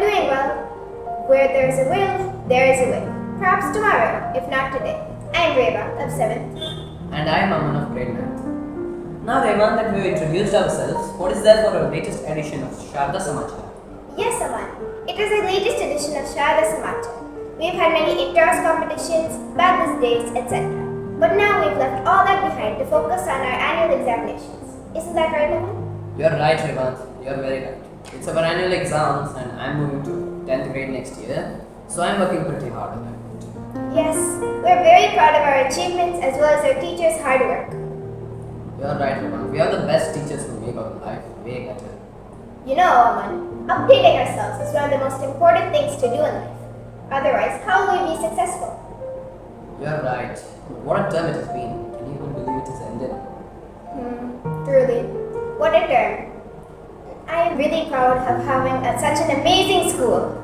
doing well. Where there is a will, there is a way. Perhaps tomorrow, if not today. I am Reva of 7th. And I am Aman of grade 9th. Now, Revan, that we have introduced ourselves, what is there for our latest edition of Sharada Samachar? Yes, Aman. It is the latest edition of Sharada Samachar. We have had many inter-house competitions, Badness days, etc. But now we've left all that behind to focus on our annual examinations. Isn't that right, Aman? You are right, Revan. You are very right. It's our annual exams and I am moving to 10th grade next year. So I am working pretty hard on that. Yes, we're very proud of our achievements as well as our teachers' hard work. You are right, Revan. We have the best teachers who make our life way better. You know, Aman, updating ourselves is one of the most important things to do in life. Otherwise, how will we be successful? You are right. What a term it has been. Can you even believe it has ended? Truly. What a term. I am really proud of having such an amazing school.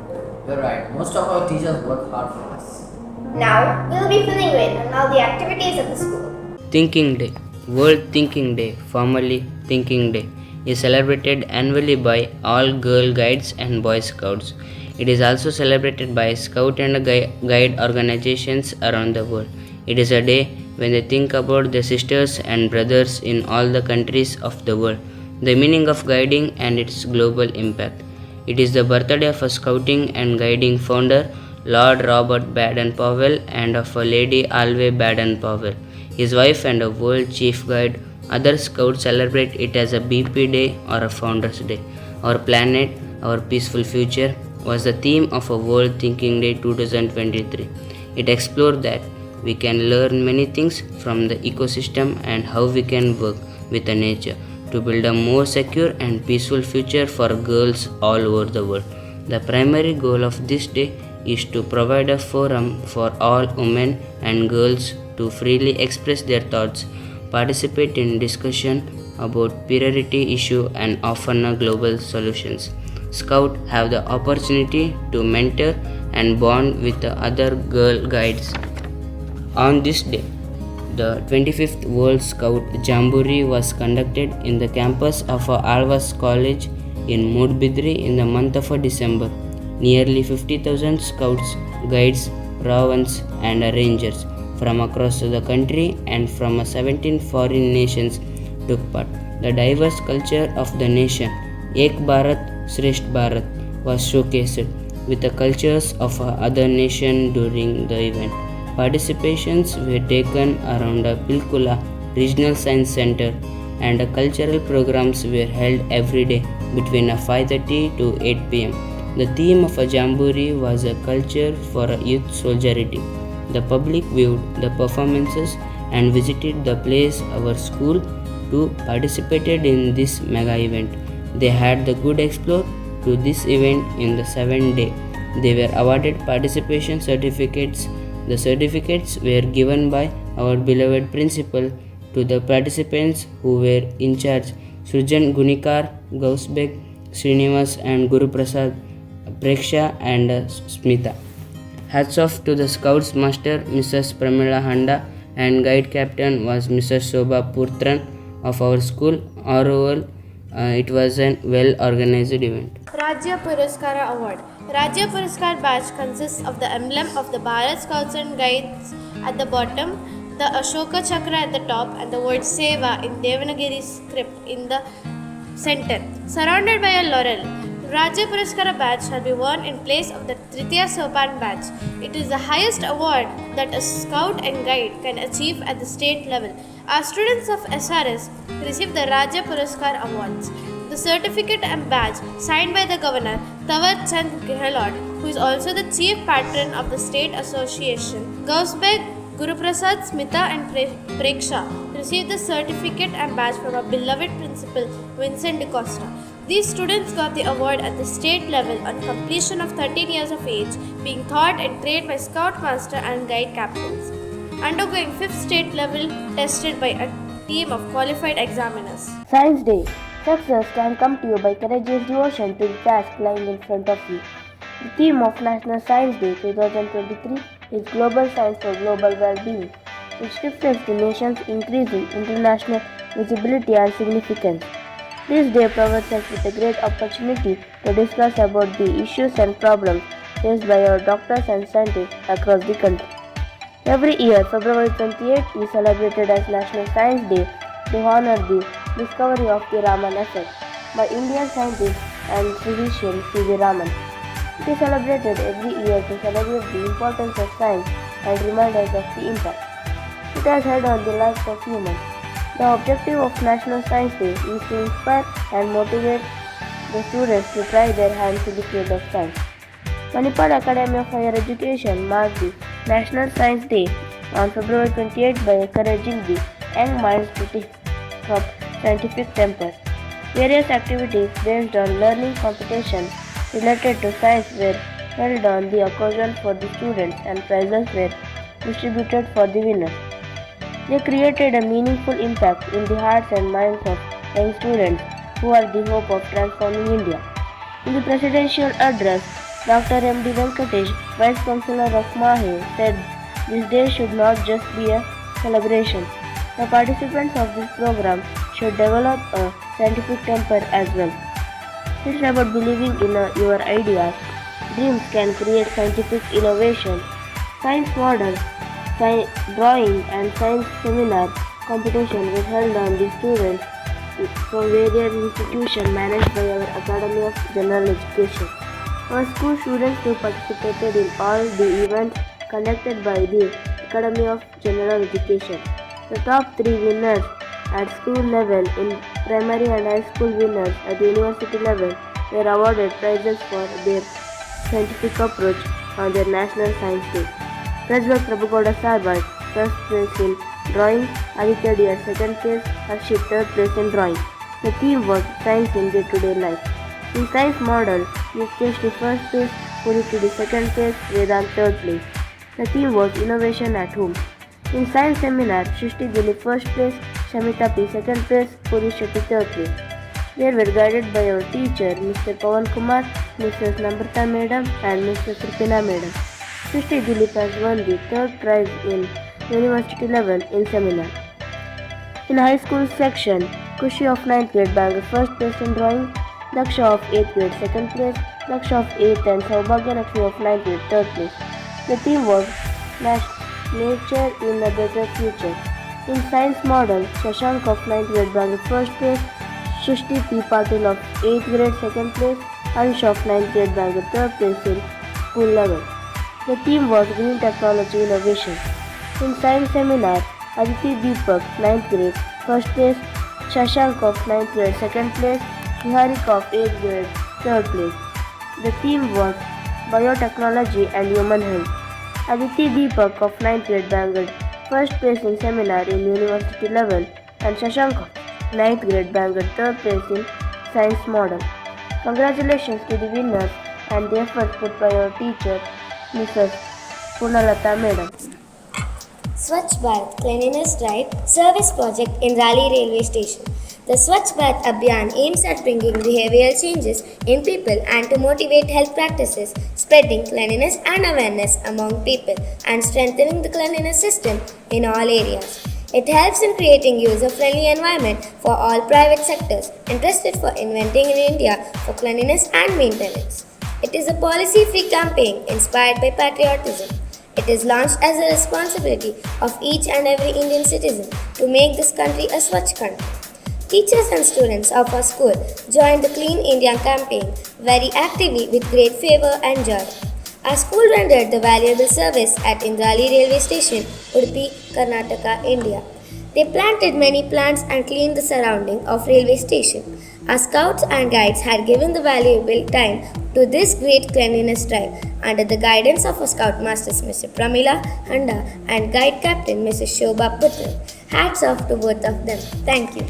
You're right. Most of our teachers work hard for us. Now, we'll be filling you in on all the activities of the school. Thinking Day. World Thinking Day, formerly Thinking Day, is celebrated annually by all Girl Guides and Boy Scouts. It is also celebrated by Scout and Guide organizations around the world. It is a day when they think about their sisters and brothers in all the countries of the world, the meaning of guiding and its global impact. It is the birthday of a scouting and guiding founder, Lord Robert Baden-Powell, and of a Lady Alve Baden-Powell, his wife and a world chief guide. Other scouts celebrate it as a BP Day or a Founders Day. Our planet, our peaceful future was the theme of a World Thinking Day 2023. It explored that we can learn many things from the ecosystem and how we can work with the nature to build a more secure and peaceful future for girls all over the world. The primary goal of this day is to provide a forum for all women and girls to freely express their thoughts, participate in discussion about priority issue and offer global solutions. Scouts have the opportunity to mentor and bond with the other girl guides. On this day, the 25th World Scout Jamboree was conducted in the campus of Alvas College in Mudbidri in the month of December. Nearly 50,000 scouts, guides, ravans and rangers from across the country and from 17 foreign nations took part. The diverse culture of the nation, Ek Bharat, Shresth Bharat, was showcased with the cultures of other nations during the event. Participations were taken around Pilkula Regional Science Center and cultural programs were held every day between 5:30 to 8 pm. The theme of a Jamboree was a culture for youth solidarity. The public viewed the performances and visited the place our school too participated in this mega event. They had the good explore to this event in the 7th day. They were awarded participation certificates. The certificates were given by our beloved principal to the participants who were in charge, Srujan Gunikar, Gausbek, Srinivas and Guru Prasad, Preksha and Smita. Hats off to the Scouts Master Mrs. Pramila Handa and Guide Captain was Mrs. Shobha Purtran of our school. Overall, it was a well-organized event. Rajapuraskar Award. Rajapuraskar badge consists of the emblem of the Bharat Scouts and Guides at the bottom, the Ashoka Chakra at the top and the word Seva in Devanagari script in the center. Surrounded by a laurel, Rajapuraskar badge shall be worn in place of the Tritiya Sopan badge. It is the highest award that a scout and guide can achieve at the state level. Our students of SRS receive the Rajapuraskar Awards. The certificate and badge signed by the Governor Tawar Chand Gehlot, who is also the Chief Patron of the State Association. Gausbek, Guru Prasad, Smita and Preksha received the certificate and badge from our beloved principal Vincent de Costa. These students got the award at the state level on completion of 13 years of age, being taught and trained by Scout Master and Guide Captains, undergoing 5th state level tested by a team of qualified examiners. Science Day. Success can come to you by courageous devotion to the task lying in front of you. The theme of National Science Day 2023 is Global Science for Global Well-Being, which reflects the nation's increasing international visibility and significance. This day provides us with a great opportunity to discuss about the issues and problems faced by our doctors and scientists across the country. Every year, February 28th is celebrated as National Science Day to honor the discovery of the Raman effect by Indian scientist and physician C.V. Raman. It is celebrated every year to celebrate the importance of science and remind us of the impact it has had on the lives of humans. The objective of National Science Day is to inspire and motivate the students to try their hands in the field of science. Manipal Academy of Higher Education marked the National Science Day on February 28 by encouraging the young minds to take up scientific temper. Various activities based on learning competitions related to science were held on the occasion for the students and prizes were distributed for the winners. They created a meaningful impact in the hearts and minds of young students who are the hope of transforming India. In the presidential address, Dr. M.D. Venkatesh, Vice Chancellor of MAHE, said this day should not just be a celebration. The participants of this program should develop a scientific temper as well. It's about believing in your ideas. Dreams can create scientific innovation. Science model, drawing and science seminar competition was held on the students from various institutions managed by our Academy of General Education. Our school students too participated in all the events conducted by the Academy of General Education. The top 3 winners at school level in primary and high school winners at university level were awarded prizes for their scientific approach on their National Science Day. Prajwal Prabhupada Sarbat, first place in drawing, Aditya Deer, second place, Harshit, third place in drawing. The theme was Science in Day-to-Day Life. In Science Model, Nitesh the first place, Puriti the second place, Vedant third place. The theme was Innovation at Home. In Science Seminar, Shrishti Dilip first place, Shamita P second place, Puri Shetty third place. They were guided by our teacher, Mr. Pawan Kumar, Mrs. Namrata Madam and Mrs. Rupina Madam. Shrishti Dilip has won the third prize in university level in seminar. In high school section, Kushi of 9th grade Bangalore first place in drawing, Daksha of 8th grade second place, Daksha of 8th and Saubhagya Lakshmi of 9th grade third place. The theme was Nature in a Better Future. In Science Model, Shashank of 9th grade Bangalore first place, Shrishti P. Patil of 8th grade second place, Ansh of 9th grade Bangalore third place in school level. The theme was Green Technology Innovation. In Science Seminar, Aditi Deepak, 9th grade, first place, Shashank of 9th grade, second place, Niharika of 8th grade, third place. The theme was Biotechnology and Human Health. Aditi Deepak of 9th grade Bangalore, first place in seminar in university level, and Shashank of 9th grade Bangalore, third place in Science Model. Congratulations to the winners and the efforts put by our teacher, Mrs. Punalata Madam. Swatch Bharat Cleanliness Drive Service Project in Raleigh Railway Station. The Swatch Bharat Abhiyan aims at bringing behavioral changes in people and to motivate health practices, spreading cleanliness and awareness among people, and strengthening the cleanliness system in all areas. It helps in creating user-friendly environment for all private sectors interested for inventing in India for cleanliness and maintenance. It is a policy-free campaign inspired by patriotism. It is launched as a responsibility of each and every Indian citizen to make this country a Swachh country. Teachers and students of our school joined the Clean India campaign very actively with great fervour and joy. Our school rendered the valuable service at Indrali Railway Station, Udupi, Karnataka, India. They planted many plants and cleaned the surrounding of railway station. Our scouts and guides had given the valuable time to this great cleanliness drive under the guidance of our scout masters Mr. Pramila Handa and guide captain Mrs. Shobha Putra. Hats off to both of them. Thank you.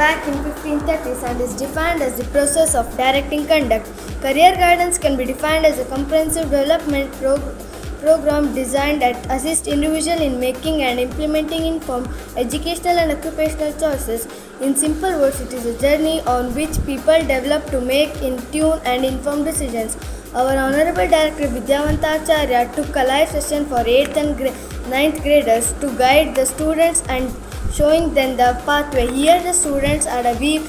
back in 1530s and is defined as the process of directing conduct. Career guidance can be defined as a comprehensive development program designed to assist individuals in making and implementing informed educational and occupational choices. In simple words, it is a journey on which people develop to make in tune and informed decisions. Our Honorable Director Vidyavanta Acharya took a live session for 8th and 9th graders to guide the students and showing them the pathway. Here the students are a weave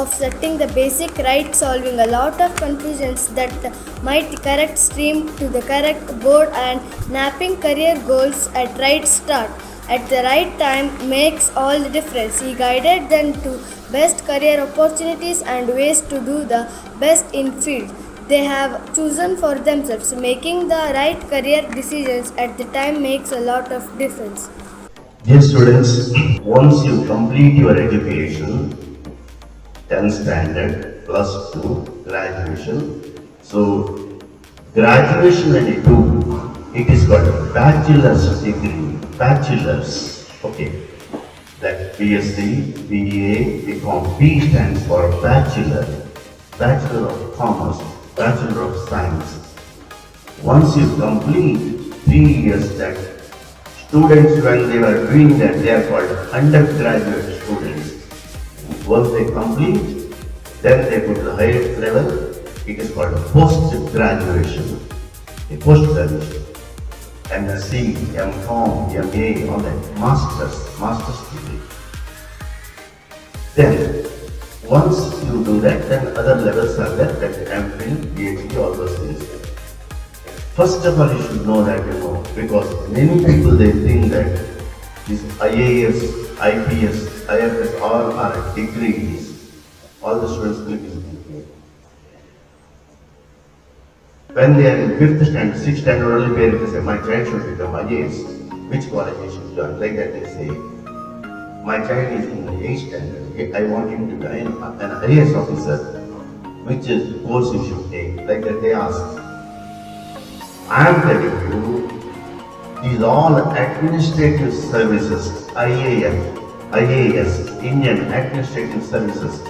of setting the basic right, solving a lot of confusions that might correct stream to the correct board and napping career goals at right start at the right time makes all the difference. He guided them to best career opportunities and ways to do the best in field they have chosen for themselves. Making the right career decisions at the time makes a lot of difference. Dear students, once you complete your education, 10th standard plus 2 graduation. So graduation when you do, it is called a bachelor's degree. Bachelor's, okay. Like BSc, BA, BCom. B stands for Bachelor. Bachelor of Commerce, Bachelor of Science. Once you complete 3 years that students when they were doing that they are called undergraduate students. Once they complete, then they go to the higher level. It is called post-graduation. A post-graduation. MSc, MCom, MA, all that. Master's degree. Then, once you do that, then other levels are there, like MPhil, PhD, all those things. First of all, you should know that, because many people they think that these IAS, IPS, IFS, all are degrees. All the students will be degree. When they are in 5th standard, 6th standard, only parents say, my child should become IAS. Which college he should join? Like that they say. My child is in the 8th standard. I want him to be an IAS officer. Which is course he should take? Like that they ask. I am telling you, these all administrative services, IAS, Indian Administrative Services,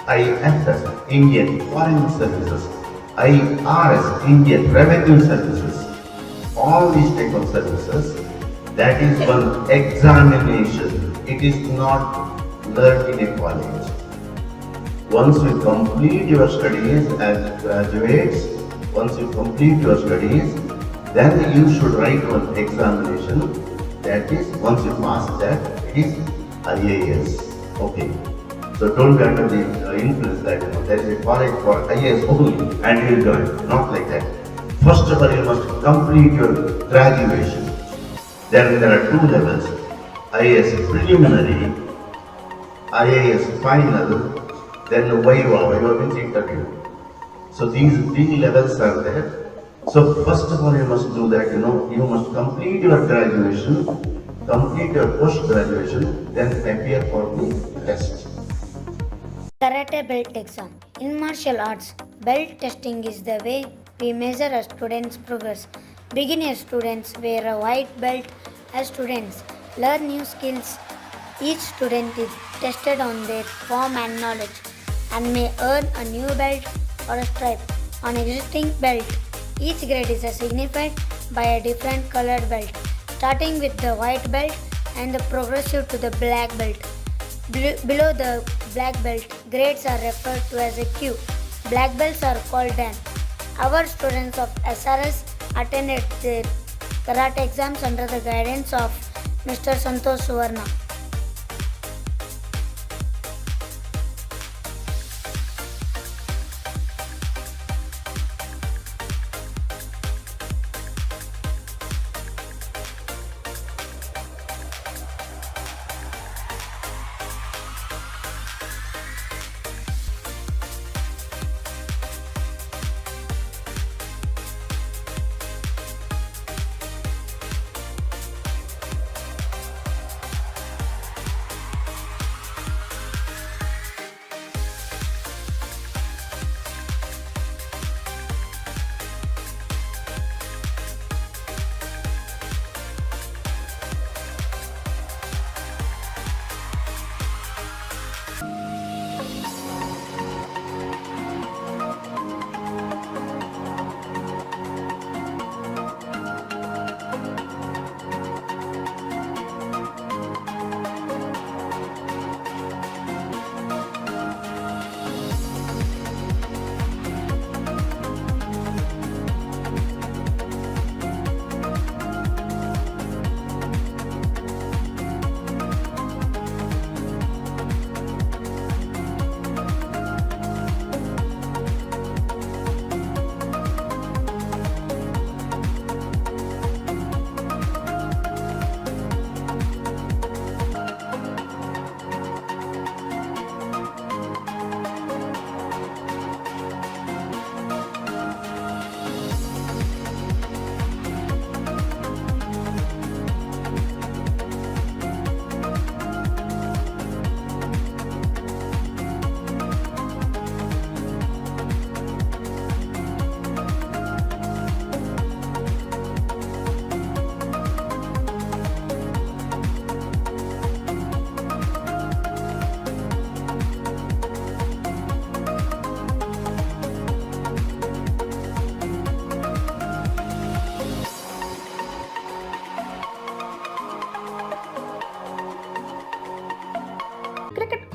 IFS, Indian Foreign Services, IRS, Indian Revenue Services, all these type of services, that is one examination. It is not learned in a college. Once you complete your studies as graduates, then you should write one examination. That is, once you pass that, it is IAS. Okay. So don't be under the influence that there is a college for IAS only and you will join. Not like that. First of all, you must complete your graduation. Then there are 2 levels. IAS preliminary, IAS final, then Viva means interview. So these 3 levels are there. So first of all, you must do that, you must complete your graduation, complete your post-graduation, then appear for the test. Karate belt exam. In martial arts, belt testing is the way we measure a student's progress. Beginner students wear a white belt as students learn new skills. Each student is tested on their form and knowledge and may earn a new belt or a stripe on existing belt. Each grade is signified by a different colored belt, starting with the white belt and the progressive to the black belt. Below the black belt, grades are referred to as a Q. Black belts are called Dan. Our students of SRS attended their karate exams under the guidance of Mr. Santosh Suvarna.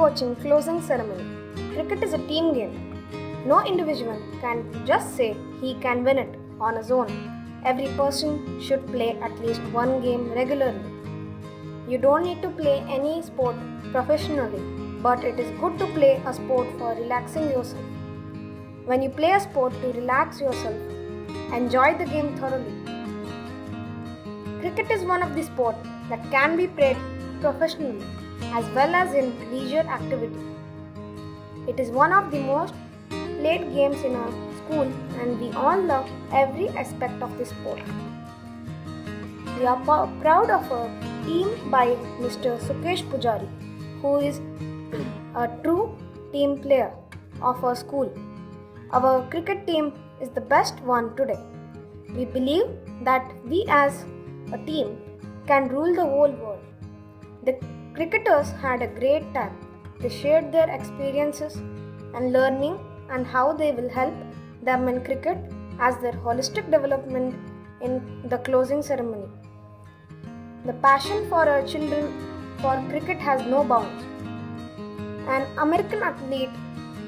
Coaching closing ceremony. Cricket is a team game. No individual can just say he can win it on his own. Every person should play at least one game regularly. You don't need to play any sport professionally, but it is good to play a sport for relaxing yourself. When you play a sport to relax yourself, enjoy the game thoroughly. Cricket is one of the sports that can be played professionally as well as in leisure activity. It is one of the most played games in our school and we all love every aspect of the sport. We are proud of our team by Mr. Sukesh Pujari, who is a true team player of our school. Our cricket team is the best one today. We believe that we as a team can rule the whole world. The cricketers had a great time. They shared their experiences and learning and how they will help them in cricket as their holistic development in the closing ceremony. The passion for our children for cricket has no bounds. An American athlete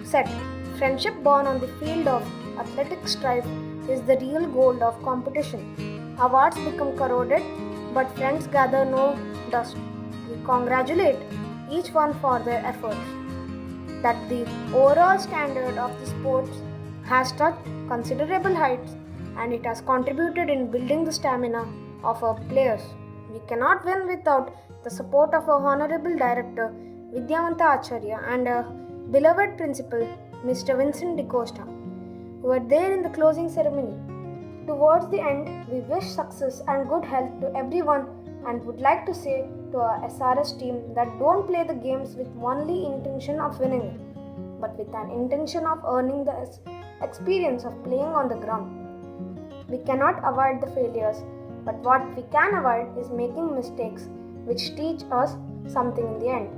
said, "Friendship born on the field of athletic strife is the real goal of competition. Awards become corroded, but friends gather no dust." We congratulate each one for their efforts. That the overall standard of the sports has touched considerable heights and it has contributed in building the stamina of our players. We cannot win without the support of our Honorable Director Vidyamanta Acharya and our beloved Principal Mr. Vincent D'Costa, who were there in the closing ceremony. Towards the end, we wish success and good health to everyone and would like to say to our SRS team that don't play the games with only intention of winning it, but with an intention of earning the experience of playing on the ground. We cannot avoid the failures, but what we can avoid is making mistakes which teach us something in the end.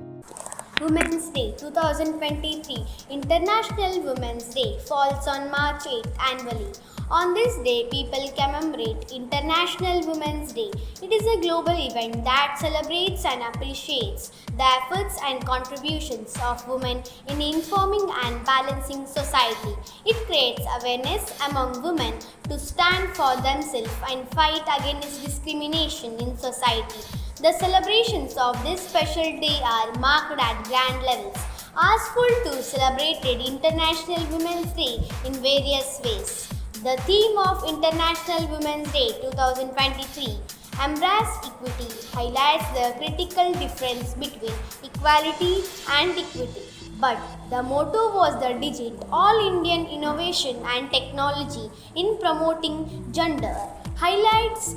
Women's Day 2023 International Women's Day falls on March 8th annually. On this day, people commemorate International Women's Day. It is a global event that celebrates and appreciates the efforts and contributions of women in informing and balancing society. It creates awareness among women to stand for themselves and fight against discrimination in society. The celebrations of this special day are marked at grand levels. Askful to celebrate International Women's Day in various ways. The theme of International Women's Day 2023, Embrace Equity, highlights the critical difference between equality and equity. But the motto was the digit All Indian Innovation and Technology in Promoting Gender, highlights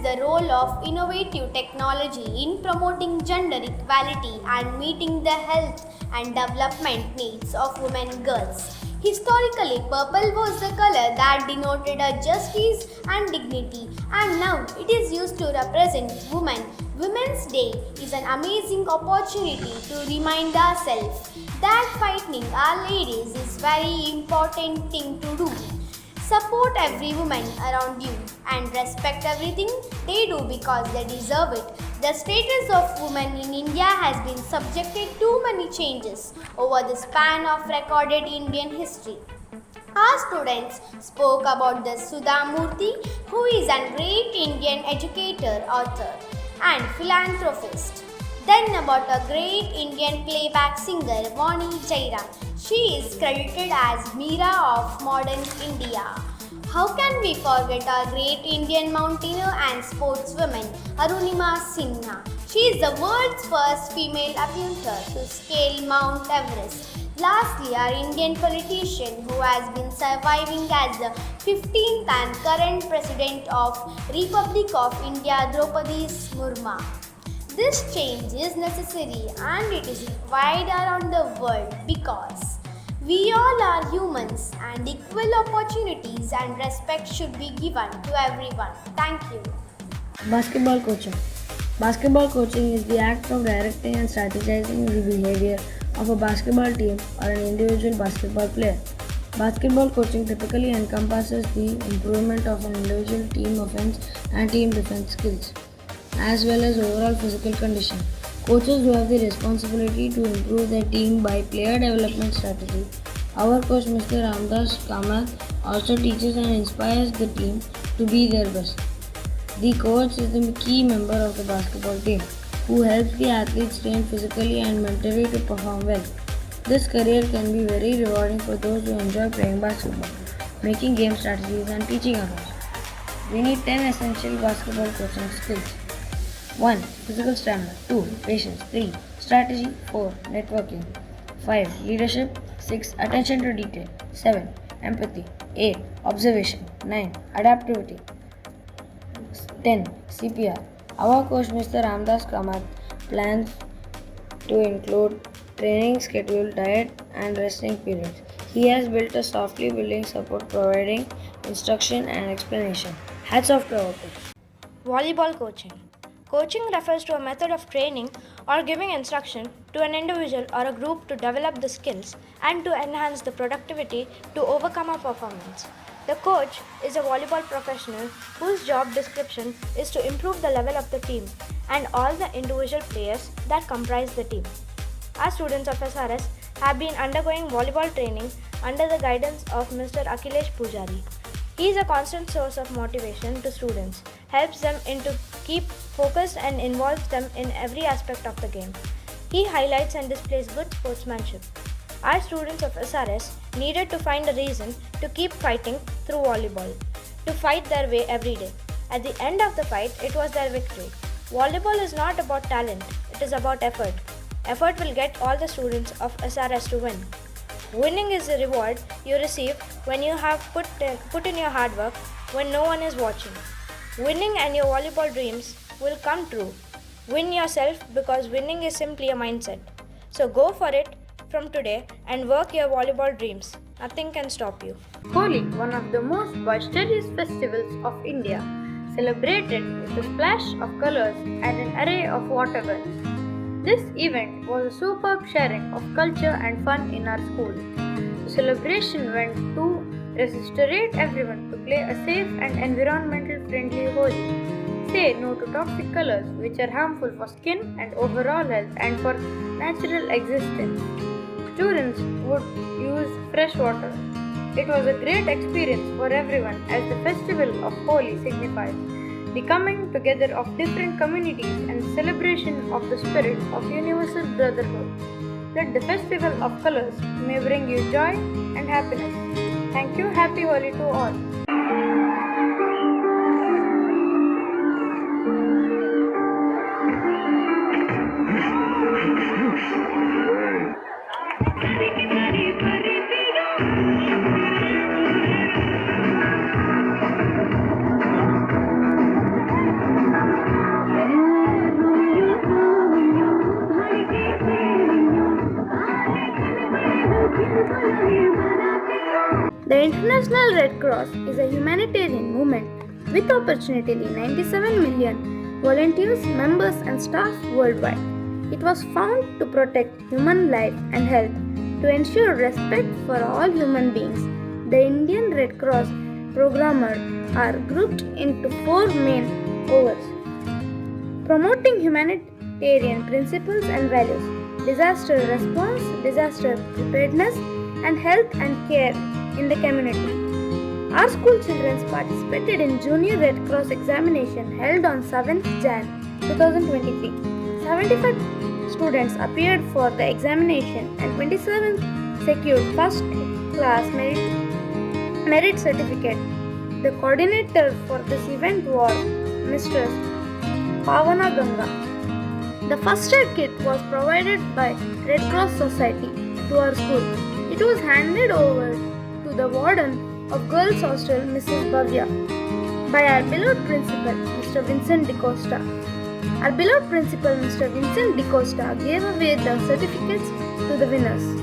the role of innovative technology in promoting gender equality and meeting the health and development needs of women and girls. Historically, purple was the color that denoted a justice and dignity, and now it is used to represent women. Women's Day is an amazing opportunity to remind ourselves that fighting our ladies is very important thing to do. Support every woman around you and respect everything they do because they deserve it. The status of women in India has been subjected to many changes over the span of recorded Indian history. Our students spoke about the Sudha Murthy, who is a great Indian educator, author, and philanthropist. Then about a great Indian playback singer, Vani Jairam. She is credited as Meera of modern India. How can we forget our great Indian mountaineer and sportswoman, Arunima Sinha? She is the world's first female attempter to scale Mount Everest. Lastly, our Indian politician who has been surviving as the 15th and current President of Republic of India, Draupadi Murmu. This change is necessary and it is required around the world because we all are humans and equal opportunities and respect should be given to everyone. Thank you. Basketball coaching. Basketball coaching is the act of directing and strategizing the behavior of a basketball team or an individual basketball player. Basketball coaching typically encompasses the improvement of an individual team offense and team defense skills, as well as overall physical condition. Coaches who have the responsibility to improve their team by player development strategy. Our coach Mr. Ramdas Kamath also teaches and inspires the team to be their best. The coach is the key member of the basketball team who helps the athletes train physically and mentally to perform well. This career can be very rewarding for those who enjoy playing basketball, making game strategies and teaching others. We need 10 essential basketball coaching skills. 1. Physical stamina. 2. Patience. 3. Strategy. 4. Networking. 5. Leadership. 6. Attention to detail. 7. Empathy. 8. Observation. 9. Adaptivity. 10. CPR. Our coach Mr. Ramdas Kamath plans to include training schedule, diet and resting periods. He has built a softly building support providing instruction and explanation. Hats off to our coach. Volleyball coaching. Coaching refers to a method of training or giving instruction to an individual or a group to develop the skills and to enhance the productivity to overcome a performance. The coach is a volleyball professional whose job description is to improve the level of the team and all the individual players that comprise the team. Our students of SRS have been undergoing volleyball training under the guidance of Mr. Akhilesh Pujari. He is a constant source of motivation to students, helps them to keep focused and involves them in every aspect of the game. He highlights and displays good sportsmanship. Our students of SRS needed to find a reason to keep fighting through volleyball, to fight their way every day. At the end of the fight, it was their victory. Volleyball is not about talent, it is about effort. Effort will get all the students of SRS to win. Winning is the reward you receive when you have put in your hard work when no one is watching. Winning and your volleyball dreams will come true. Win yourself because winning is simply a mindset. So go for it from today and work your volleyball dreams. Nothing can stop you. Holi, one of the most boisterous festivals of India, celebrated with a splash of colors and an array of water guns. This event was a superb sharing of culture and fun in our school. The celebration went to reiterate everyone to play a safe and environmental friendly Holi. Say no to toxic colors which are harmful for skin and overall health and for natural existence. Students would use fresh water. It was a great experience for everyone as the festival of Holi signifies the coming together of different communities and celebration of the spirit of universal brotherhood. Let the festival of colors may bring you joy and happiness. Thank you. Happy Holi to all. The International Red Cross is a humanitarian movement with approximately 97 million volunteers, members and staff worldwide. It was founded to protect human life and health, to ensure respect for all human beings. The Indian Red Cross programmers are grouped into four main overs: promoting humanitarian principles and values, disaster response, disaster preparedness, and health and care in the community. Our school children participated in Junior Red Cross examination held on 7th Jan 2023. 75 students appeared for the examination and 27 secured first class merit certificate. The coordinator for this event was Mr. Pavana Ganga. The first aid kit was provided by Red Cross Society to our school. It was handed over to the warden of Girls Hostel, Mrs. Bhavya, by our beloved principal, Mr. Vincent D'Costa. Our beloved principal, Mr. Vincent D'Costa, gave away the certificates to the winners.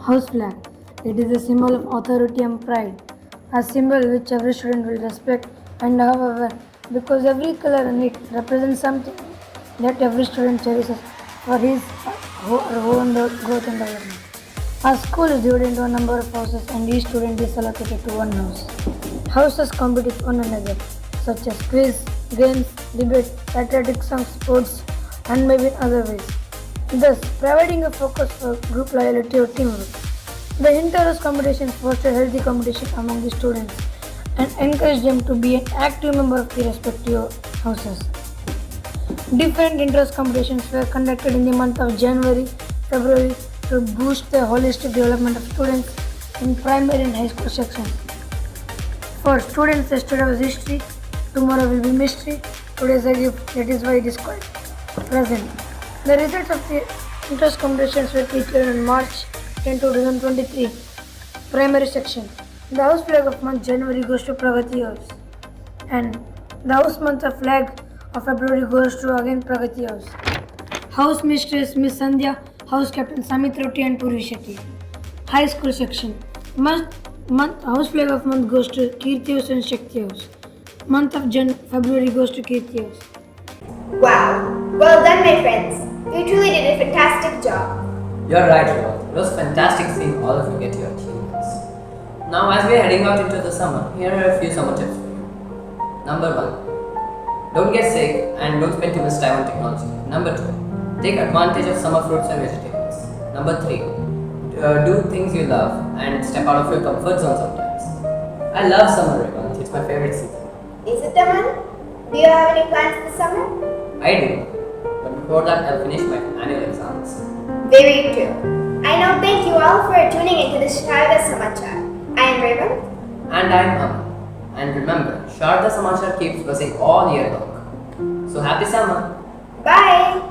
House flag. It is a symbol of authority and pride, a symbol which every student will respect and however, because every color in it represents something that every student cherishes for his or her own growth and development. Our school is divided into a number of houses and each student is allocated to one house. Houses compete with one another, such as quiz, games, debate, athletics and sports, and maybe in other ways, thus providing a focus for group loyalty or teamwork. The inter-house competitions foster healthy competition among the students and encourage them to be an active member of the respective houses. Different inter-house competitions were conducted in the month of January, February to boost the holistic development of students in primary and high school sections. For students, yesterday was history, tomorrow will be mystery, today is a gift, that is why it is called present. The results of the inter-house competitions were declared on March 10, 2023, primary section. The house flag of month January goes to Pragati House and the house month of flag of February goes to again Pragati House. House mistress Miss Sandhya, house captain Samit Roti and Puri Shetty. High school section. House flag of month goes to Kirti House and Shakti House. Month of February goes to Kirti House. Wow, well done my friends. You truly did a fantastic job. You're right, Rajat. It was fantastic seeing all of you get your achievements. Now, as we're heading out into the summer, here are a few summer tips for you. Number 1. Don't get sick and don't spend too much time on technology. Number 2. Take advantage of summer fruits and vegetables. Number 3. Do things you love and step out of your comfort zone sometimes. I love summer, Rajat. It's my favorite season. Is it, Aman? Do you have any plans this summer? I do. But before that, I'll finish my annual exams. Very true. I now thank you all for tuning into the Sharada Samachar. I am Raven. And I'm Aman. And remember, Sharada Samachar keeps buzzing all year long. So happy summer! Bye!